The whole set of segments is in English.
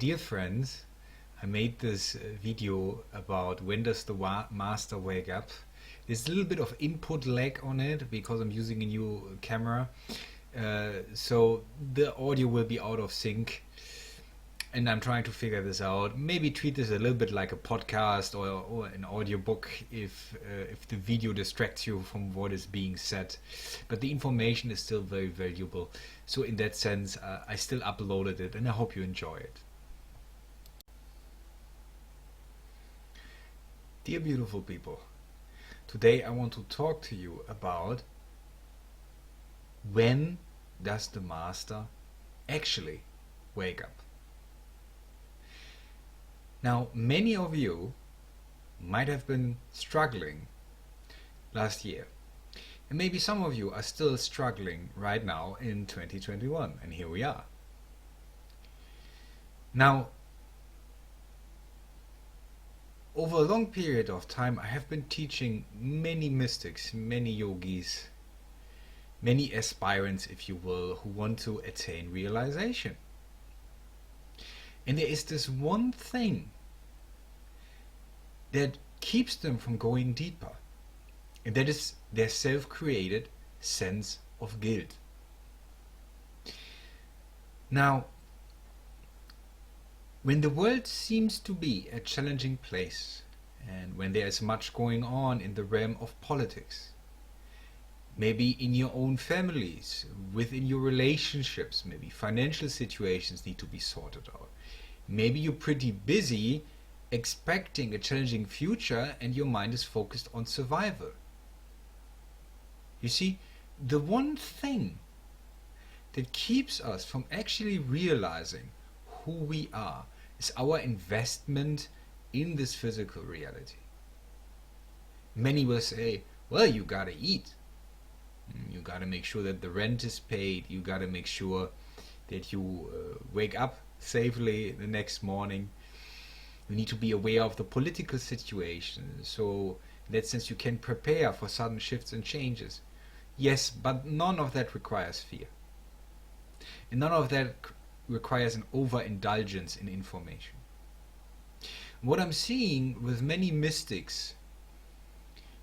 dear friends, I made this video about when does the master wake up. There's a little bit of input lag on it because I'm using a new camera, so the audio will be out of sync, and I'm trying to figure this out. Maybe treat this a little bit like a podcast or an audiobook if the video distracts you from what is being said, but the information is still very valuable. So in that sense, I still uploaded it, and I hope you enjoy it. Dear beautiful people, today I want to talk to you about when does the master actually wake up. Now, many of you might have been struggling last year, and maybe some of you are still struggling right now in 2021, and here we are. Now, over a long period of time, I have been teaching many mystics, many yogis, many aspirants, if you will, who want to attain realization. And there is this one thing that keeps them from going deeper, and that is their self-created sense of guilt. Now, when the world seems to be a challenging place, and when there is much going on in the realm of politics, maybe in your own families, within your relationships, maybe financial situations need to be sorted out. Maybe you're pretty busy expecting a challenging future and your mind is focused on survival. You see, the one thing that keeps us from actually realizing who we are is our investment in this physical reality. Many will say, well, you gotta eat. You gotta make sure that the rent is paid. You gotta make sure that you wake up safely the next morning. You need to be aware of the political situation. So in that sense you can prepare for sudden shifts and changes. Yes, but none of that requires fear. And none of that requires an overindulgence in information. What I'm seeing with many mystics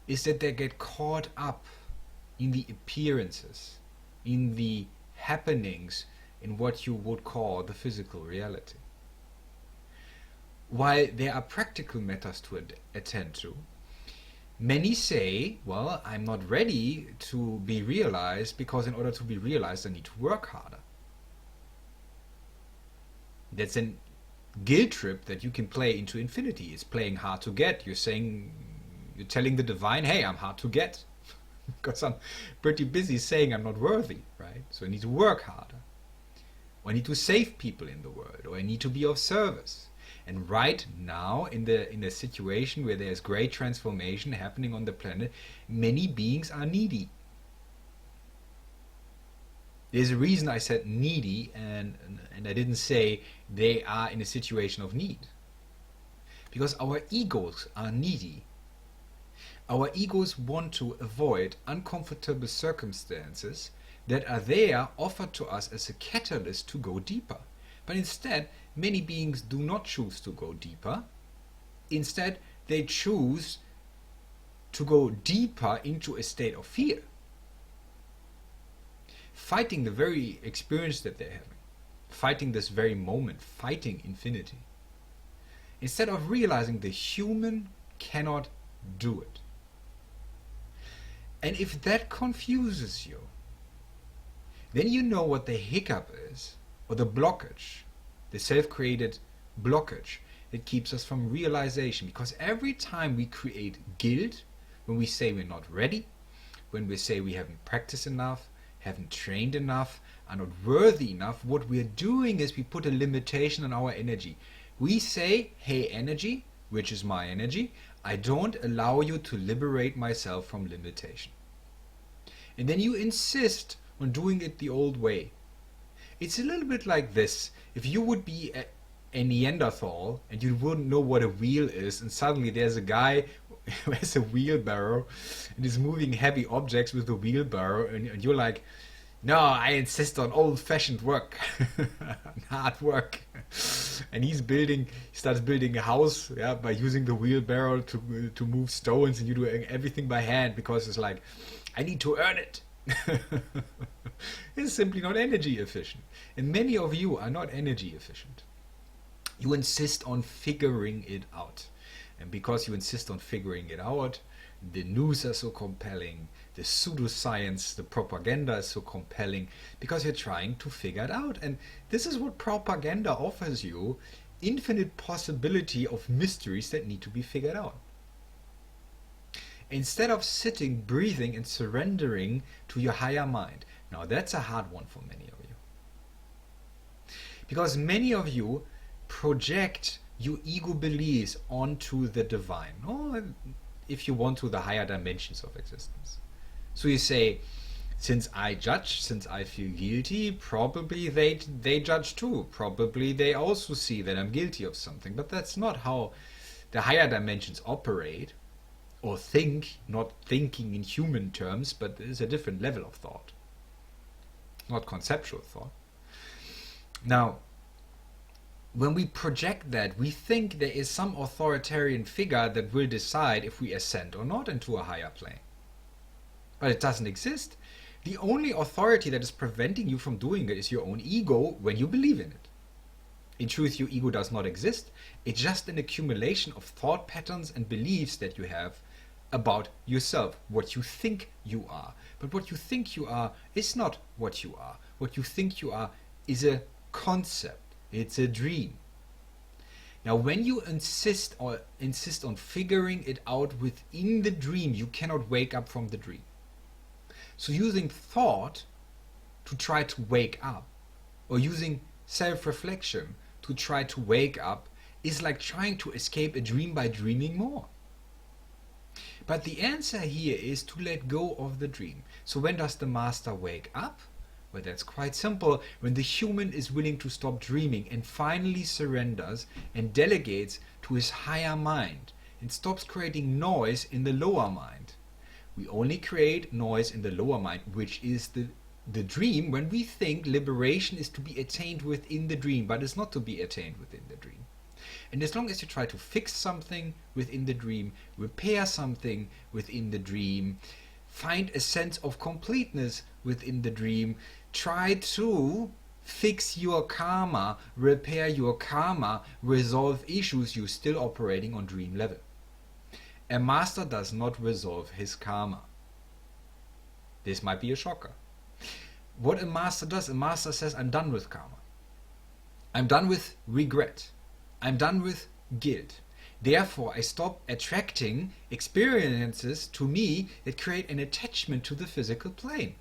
is that they get caught up in the appearances, in the happenings, in what you would call the physical reality. While there are practical matters to attend to, many say, well, I'm not ready to be realized because in order to be realized I need to work harder. That's a guilt trip that you can play into infinity. It's playing hard to get. You're telling the divine, hey, I'm hard to get because I'm pretty busy saying I'm not worthy, right? So I need to work harder. Or I need to save people in the world, or I need to be of service. And right now, in the situation where there's great transformation happening on the planet, many beings are needy. There's a reason I said needy, and I didn't say they are in a situation of need. Because our egos are needy. Our egos want to avoid uncomfortable circumstances that are there offered to us as a catalyst to go deeper. But instead, many beings do not choose to go deeper. Instead, they choose to go deeper into a state of fear, fighting the very experience that they're having, fighting this very moment, fighting infinity, instead of realizing the human cannot do it. And if that confuses you, then you know what the hiccup is, or the blockage, the self-created blockage that keeps us from realization. Because every time we create guilt, when we say we're not ready, when we say we haven't practiced enough, haven't trained enough, are not worthy enough, what we're doing is we put a limitation on our energy. We say, hey energy, which is my energy, I don't allow you to liberate myself from limitation. And then you insist on doing it the old way. It's a little bit like this. If you would be a Neanderthal and you wouldn't know what a wheel is, and suddenly there's a guy who has a wheelbarrow and is moving heavy objects with the wheelbarrow, and you're like, No, I insist on old-fashioned work, hard work. And he starts building a house, yeah, by using the wheelbarrow to move stones, and you do everything by hand because it's like, I need to earn it. It's simply not energy efficient. And many of you are not energy efficient. You insist on figuring it out. And because you insist on figuring it out, the news are so compelling, the pseudoscience, the propaganda is so compelling, because you're trying to figure it out. And this is what propaganda offers you: infinite possibility of mysteries that need to be figured out. Instead of sitting, breathing, and surrendering to your higher mind. Now that's a hard one for many of you. Because many of you project your ego beliefs onto the divine, or if you want, to the higher dimensions of existence. So you say, since I judge, since I feel guilty, probably they judge too. Probably they also see that I'm guilty of something. But that's not how the higher dimensions operate or think, not thinking in human terms, but there's a different level of thought, not conceptual thought. Now, when we project that, we think there is some authoritarian figure that will decide if we ascend or not into a higher plane. But it doesn't exist. The only authority that is preventing you from doing it is your own ego when you believe in it. In truth, your ego does not exist. It's just an accumulation of thought patterns and beliefs that you have about yourself, what you think you are. But what you think you are is not what you are. What you think you are is a concept. It's a dream. Now, when you insist on figuring it out within the dream, you cannot wake up from the dream. So using thought to try to wake up, or using self-reflection to try to wake up, is like trying to escape a dream by dreaming more. But the answer here is to let go of the dream. So when does the master wake up? Well, that's quite simple. When the human is willing to stop dreaming and finally surrenders and delegates to his higher mind and stops creating noise in the lower mind. We only create noise in the lower mind, which is the dream, when we think liberation is to be attained within the dream, but it's not to be attained within the dream. And as long as you try to fix something within the dream, repair something within the dream, find a sense of completeness within the dream, try to fix your karma, repair your karma, resolve issues, you're still operating on dream level. A master does not resolve his karma. This might be a shocker. What a master does, a master says, I'm done with karma. I'm done with regret. I'm done with guilt. Therefore, I stop attracting experiences to me that create an attachment to the physical plane.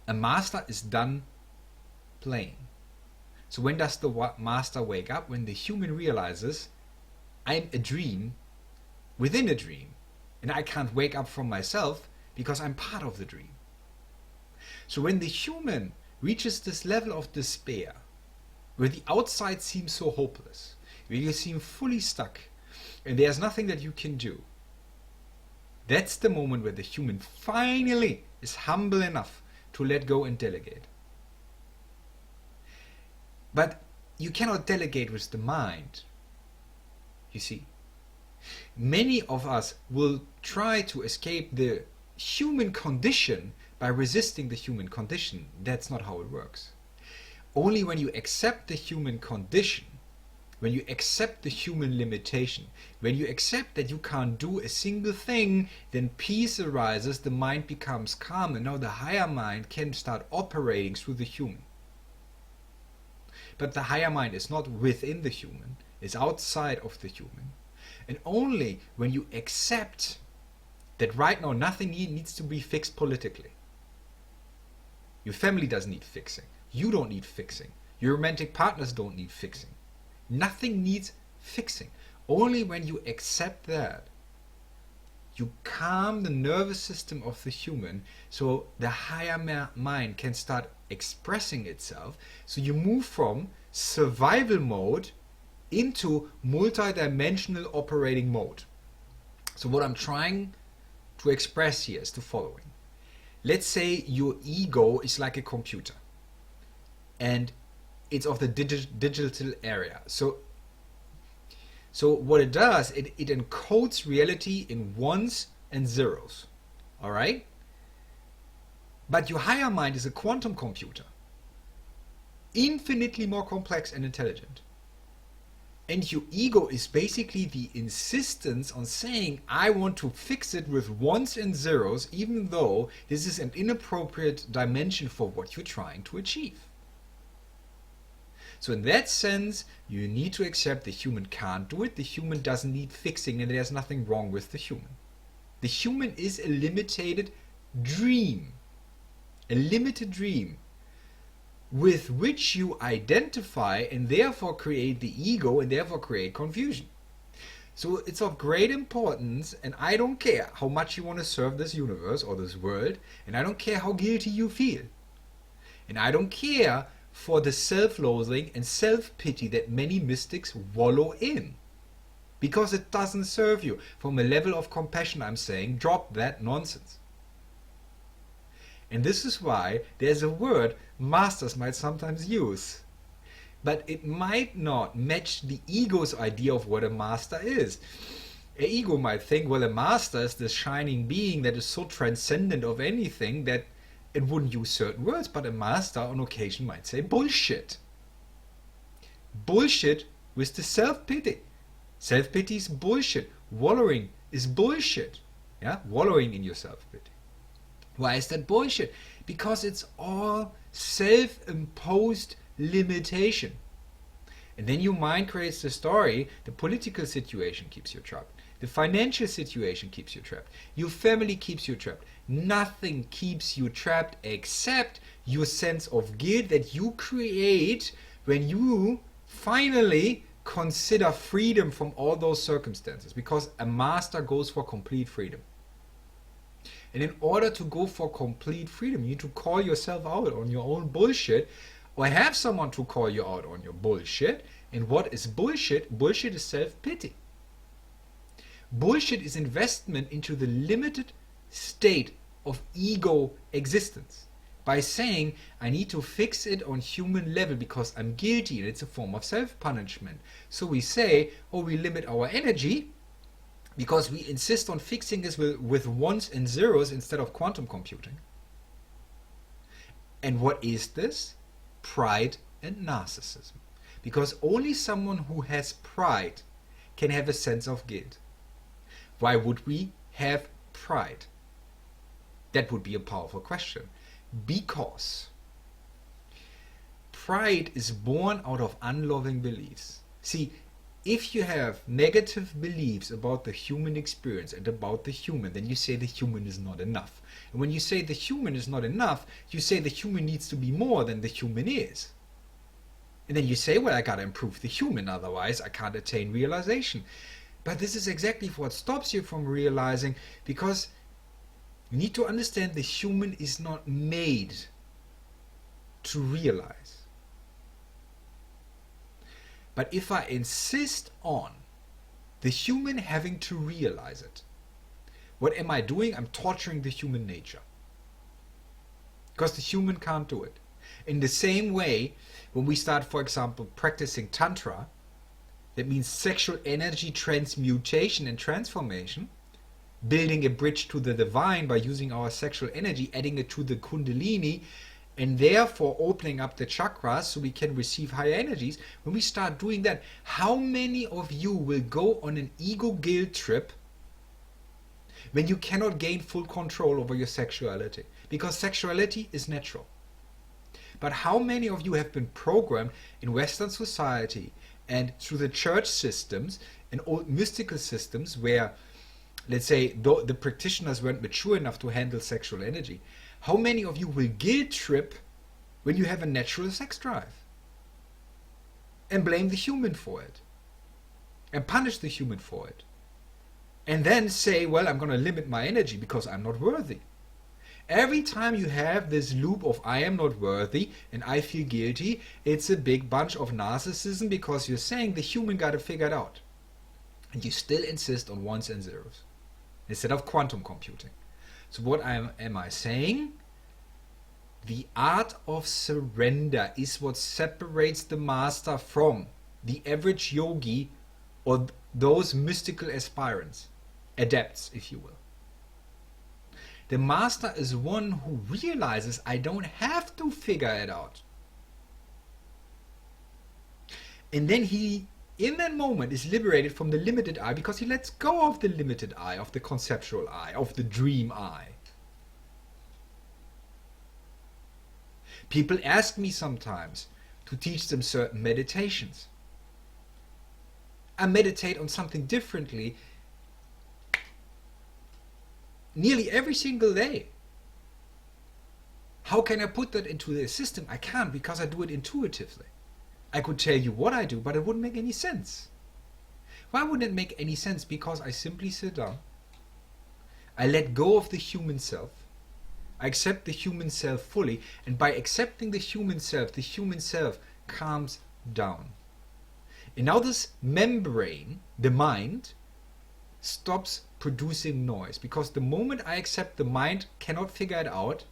A master is done playing. So when does the master wake up? When the human realizes, I'm a dream within a dream, and I can't wake up from myself because I'm part of the dream. So when the human reaches this level of despair, where the outside seems so hopeless, where you seem fully stuck, and there's nothing that you can do, that's the moment where the human finally is humble enough to let go and delegate. But you cannot delegate with the mind. You see, many of us will try to escape the human condition by resisting the human condition. That's not how it works. Only when you accept the human condition, when you accept the human limitation, when you accept that you can't do a single thing, then peace arises, the mind becomes calm, and now the higher mind can start operating through the human. But the higher mind is not within the human, it's outside of the human. And only when you accept that right now nothing needs to be fixed politically. Your family doesn't need fixing. You don't need fixing. Your romantic partners don't need fixing. Nothing needs fixing. Only when you accept that, you calm the nervous system of the human, so the higher mind can start expressing itself. So you move from survival mode into multidimensional operating mode. So what I'm trying to express here is the following. let's say your ego is like a computer and it's of the digital area. So what it does, it encodes reality in ones and zeros. All right? But your higher mind is a quantum computer, infinitely more complex and intelligent. And your ego is basically the insistence on saying, I want to fix it with ones and zeros, even though this is an inappropriate dimension for what you're trying to achieve. So in that sense, you need to accept the human can't do it, the human doesn't need fixing, and there's nothing wrong with the human. The human is a limited dream. A limited dream with which you identify and therefore create the ego and therefore create confusion. So it's of great importance, and I don't care how much you want to serve this universe or this world, and I don't care how guilty you feel. And I don't care for the self-loathing and self-pity that many mystics wallow in, because it doesn't serve you. From a level of compassion, I'm saying, drop that nonsense. And this is why there's a word masters might sometimes use, but it might not match the ego's idea of what a master is. An ego might think, well, a master is this shining being that is so transcendent of anything that it wouldn't use certain words, but a master on occasion might say bullshit. Bullshit with the self-pity. Self-pity is bullshit. Wallowing is bullshit. Yeah, wallowing in your self-pity. Why is that bullshit? Because it's all self-imposed limitation. And then your mind creates the story. The political situation keeps you trapped. The financial situation keeps you trapped. Your family keeps you trapped. Nothing keeps you trapped except your sense of guilt that you create when you finally consider freedom from all those circumstances. Because a master goes for complete freedom. And in order to go for complete freedom, you need to call yourself out on your own bullshit, or have someone to call you out on your bullshit. And what is bullshit? Bullshit is self-pity. Bullshit is investment into the limited state of ego existence by saying, I need to fix it on human level because I'm guilty, and it's a form of self-punishment. So we say, oh, we limit our energy because we insist on fixing this with ones and zeros instead of quantum computing. And what is this? Pride and narcissism. Because only someone who has pride can have a sense of guilt. Why would we have pride? That would be a powerful question. Because pride is born out of unloving beliefs. See, if you have negative beliefs about the human experience and about the human, then you say the human is not enough. And when you say the human is not enough, you say the human needs to be more than the human is. And then you say, well, I gotta improve the human, otherwise I can't attain realization. But this is exactly what stops you from realizing, because you need to understand the human is not made to realize. But if I insist on the human having to realize it, what am I doing? I'm torturing the human nature. Because the human can't do it. In the same way, when we start, for example, practicing Tantra, that means sexual energy transmutation and transformation, building a bridge to the divine by using our sexual energy, adding it to the Kundalini, and therefore opening up the chakras so we can receive higher energies. When we start doing that, how many of you will go on an ego guilt trip when you cannot gain full control over your sexuality? Because sexuality is natural. But how many of you have been programmed in Western society and through the church systems and old mystical systems where, let's say, the practitioners weren't mature enough to handle sexual energy? How many of you will guilt trip when you have a natural sex drive and blame the human for it and punish the human for it and then say, well, I'm going to limit my energy because I'm not worthy? Every time you have this loop of I am not worthy and I feel guilty, it's a big bunch of narcissism, because you're saying the human got to figure it out. And you still insist on ones and zeros instead of quantum computing. So what am I saying? The art of surrender is what separates the master from the average yogi or those mystical aspirants, adepts, if you will. The master is one who realizes I don't have to figure it out. And then he, in that moment, is liberated from the limited I because he lets go of the limited I, of the conceptual I, of the dream I. People ask me sometimes to teach them certain meditations. I meditate on something differently nearly every single day. How can I put that into the system? I can't, because I do it intuitively. I could tell you what I do, but it wouldn't make any sense. Why wouldn't it make any sense? Because I simply sit down, I let go of the human self, I accept the human self fully, and by accepting the human self calms down. And now this membrane, the mind, stops producing noise, because the moment I accept the mind cannot figure it out,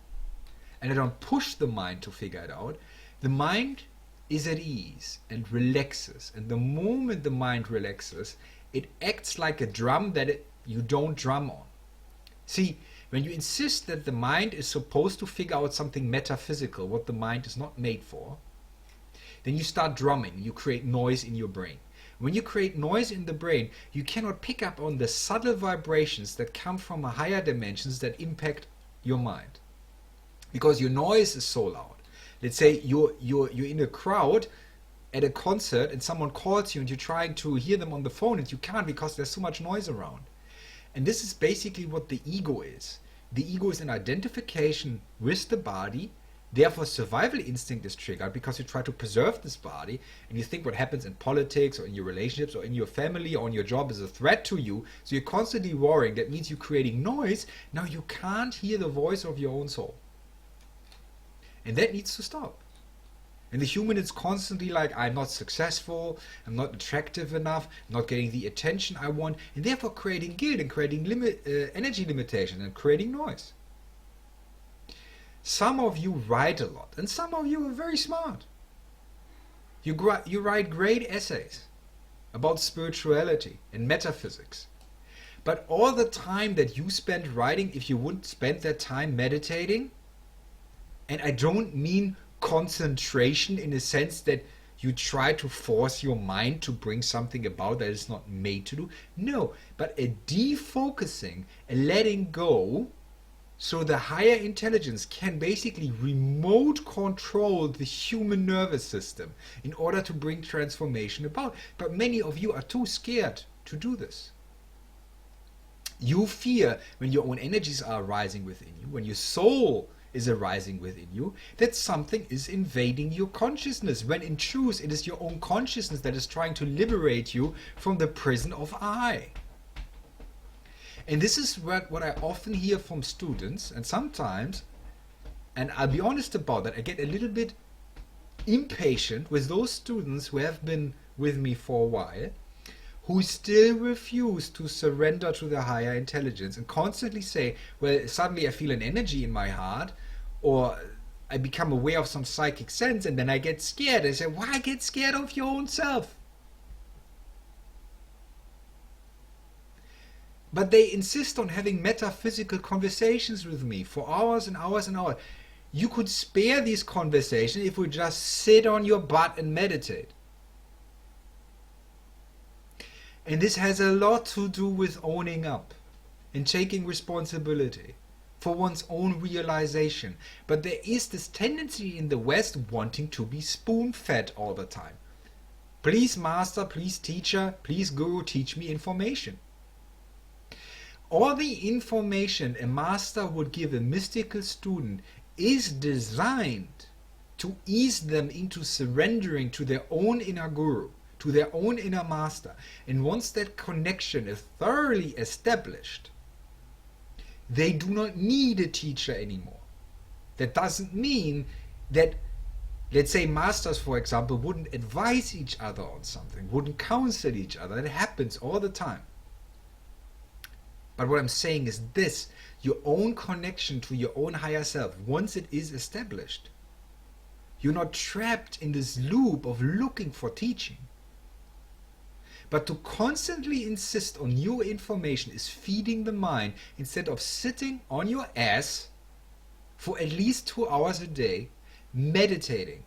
and I don't push the mind to figure it out, the mind is at ease and relaxes. And the moment the mind relaxes, it acts like a drum that you don't drum on. See, when you insist that the mind is supposed to figure out something metaphysical, what the mind is not made for, then you start drumming, you create noise in your brain. When you create noise in the brain, you cannot pick up on the subtle vibrations that come from higher dimensions that impact your mind. Because your noise is so loud. Let's say you're in a crowd at a concert and someone calls you and you're trying to hear them on the phone and you can't because there's so much noise around. And this is basically what the ego is. The ego is an identification with the body. Therefore, survival instinct is triggered because you try to preserve this body, and you think what happens in politics or in your relationships or in your family or on your job is a threat to you. So you're constantly worrying. That means you're creating noise. Now you can't hear the voice of your own soul. And that needs to stop. And the human is constantly like, I'm not successful, I'm not attractive enough, I'm not getting the attention I want, and therefore creating guilt and creating energy limitation and creating noise. Some of you write a lot, and some of you are very smart. You write great essays about spirituality and metaphysics. But all the time that you spend writing, if you wouldn't spend that time meditating, and I don't mean concentration in a sense that you try to force your mind to bring something about that it's not made to do. No, but a defocusing, a letting go, so the higher intelligence can basically remote control the human nervous system in order to bring transformation about. But many of you are too scared to do this. You fear when your own energies are rising within you, when your soul is arising within you, that something is invading your consciousness, when in truth it is your own consciousness that is trying to liberate you from the prison of I. And this is what I often hear from students, and sometimes, and I'll be honest about that, I get a little bit impatient with those students who have been with me for a while, who still refuse to surrender to their higher intelligence and constantly say, well, suddenly I feel an energy in my heart, or I become aware of some psychic sense, and then I get scared. I say, why get scared of your own self? But they insist on having metaphysical conversations with me for hours and hours and hours. You could spare these conversations if we just sit on your butt and meditate. And this has a lot to do with owning up and taking responsibility for one's own realization. But there is this tendency in the West wanting to be spoon-fed all the time. Please master, please teacher, please guru, teach me information. All the information a master would give a mystical student is designed to ease them into surrendering to their own inner guru, to their own inner master. And once that connection is thoroughly established, they do not need a teacher anymore. That doesn't mean that, let's say, masters, for example, wouldn't advise each other on something, wouldn't counsel each other. That happens all the time. But what I'm saying is this: your own connection to your own higher self, once it is established, you're not trapped in this loop of looking for teaching. But to constantly insist on new information is feeding the mind instead of sitting on your ass for at least 2 hours a day, meditating,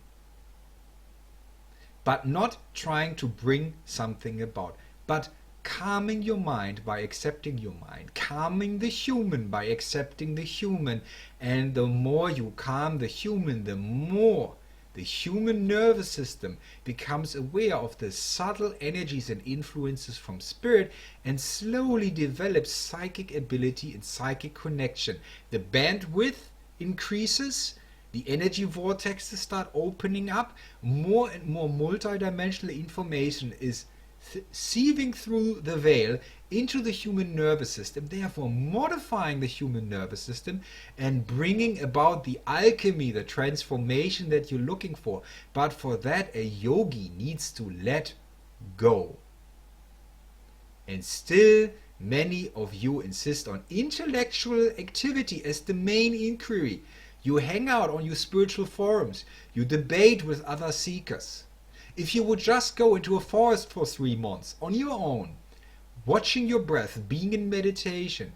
but not trying to bring something about, but calming your mind by accepting your mind, calming the human by accepting the human. And the more you calm the human, the more the human nervous system becomes aware of the subtle energies and influences from spirit and slowly develops psychic ability and psychic connection. The bandwidth increases, the energy vortexes start opening up, more and more multidimensional information is sieving through the veil into the human nervous system, therefore modifying the human nervous system and bringing about the alchemy, the transformation that you're looking for. But for that, a yogi needs to let go. And still, many of you insist on intellectual activity as the main inquiry. You hang out on your spiritual forums, you debate with other seekers. If you would just go into a forest for 3 months on your own, watching your breath, being in meditation,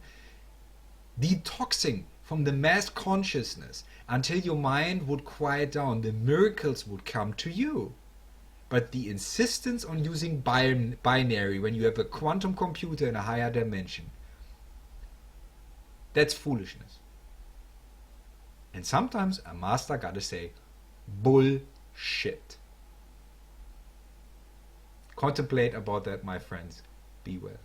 detoxing from the mass consciousness until your mind would quiet down, the miracles would come to you. But the insistence on using binary when you have a quantum computer in a higher dimension, that's foolishness. And sometimes a master gotta say, bullshit. Contemplate about that, my friends. Be well.